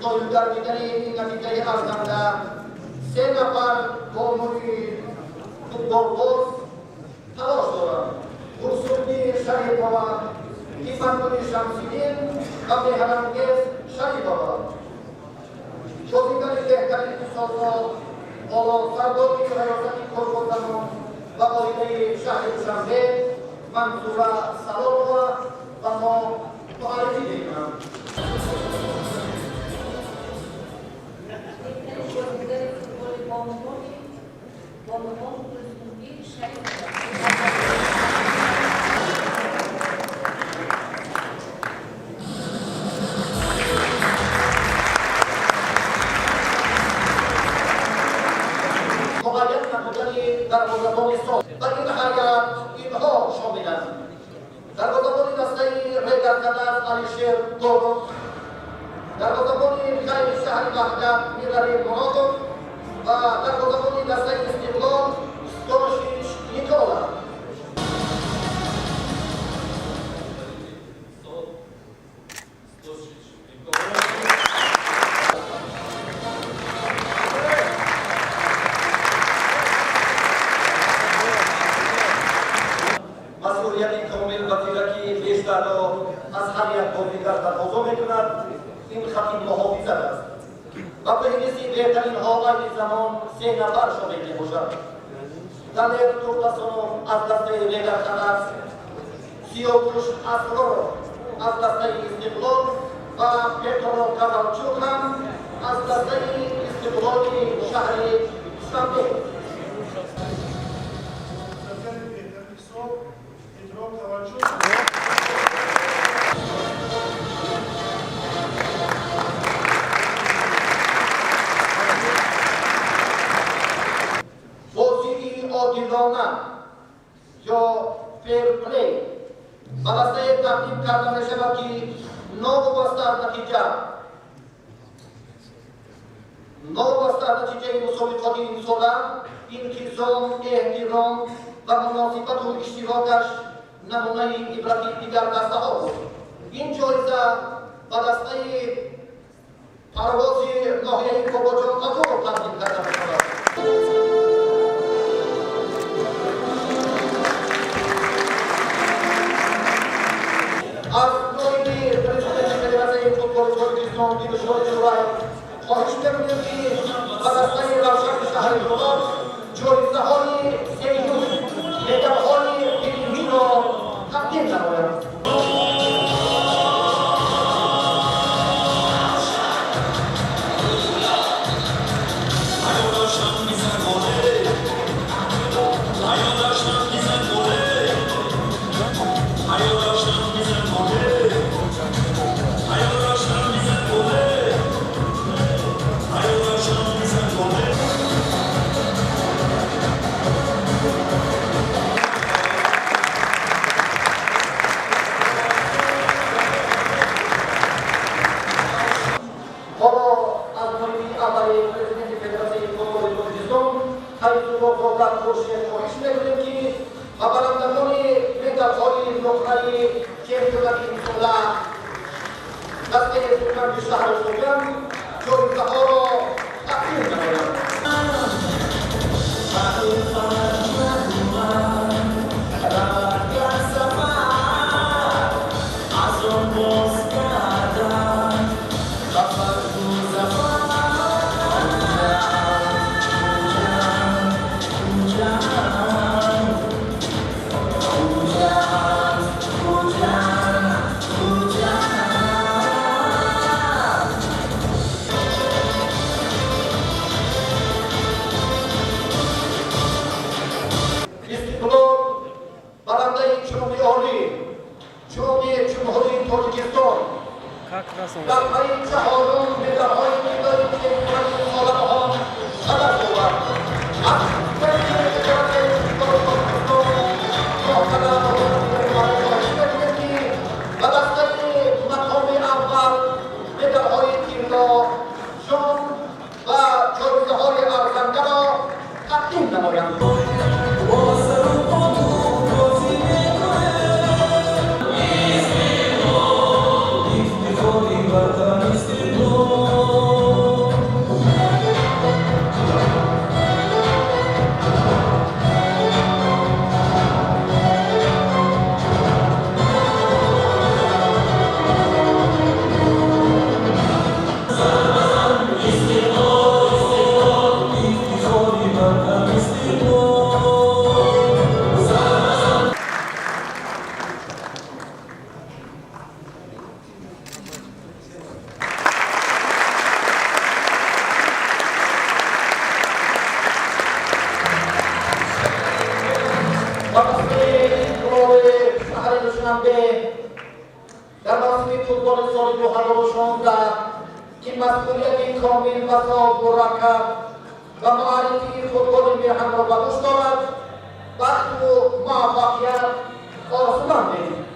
soyungargidani natijai arzanda se nafar qonuniy futbolboz talosh ko'radi. Tursunli Sharipova, Imanuli Shamsidin va Mehrangiz Sharipova. Sho'ngalik behtari insonlar Olon Sardobiy rayosati Qo'rg'ondan va oilai Shahri Dushanbe, Mansura Salomova va muallifi deyman. دروازه‌بان سال و این حیات اینها شاملند. دروازه‌بان دسته ریگرکدر علیشیر دوم، دروازه‌بان میخائیل شهری وحدت میرعلی مرادov و دروازه‌بان دسته استقلال ستوشیچ نیکولا. مسئولیت کامل و تیرکی بیشتر را از هر یک بازیگر تقاضا می‌کند. این خط محافظت است و فهرست بهترین ها این زمان 3 نفر شامل می‌باشد. دلیر ترکمنستان از دسته ریگرکدر، سیاوش اسرار از دسته استقلال و پترو کاوالچوک هم از دسته استقلال شهر دوشنبه. بازی عادلانه یا فیرپلی به واسطه تقدیم کردن می‌شود که ناوابسته از نتیجه مسابقات این ساله انتظام، احترام و مناسبت و اشتراکش نمونه عبرتی دیگر دسته ها بود. این جایزه به دسته پرواز ناحیه باباجان قفور تقدیم کرده می‌شود. از نایب پرزیدنت فدراسیون فوتبال ترکمنستان دیلشاد جورای خواهش می‌کنیم که به دسته روشن شهر دولت جایزه‌های سیدون مدال‌های علمی را تقدیم نماید. خواهش می‌کنیم که به برندگان مدال‌های نقره چمپیونات این ساله دسته سوگند شهر سوگند جایزه‌ها را تقدیم نمایند. در پای چهارم مدال‌های ملی چمپیونات سال صدر شود. از فدراسیون فوتبال ترکمنستان خواهش می‌کنیم که به دسته مقام اول مدال‌های طلا، جام و جایزه‌های ارزنده را تقدیم نمایند. Istiqlal کننده در مسئله فوتبال سال 2016 که مسئولیت کامل و صاحب مرکب و معرفی فوتبال میهن را به دوش دارد بخت و موفقیت آرزو مندیم.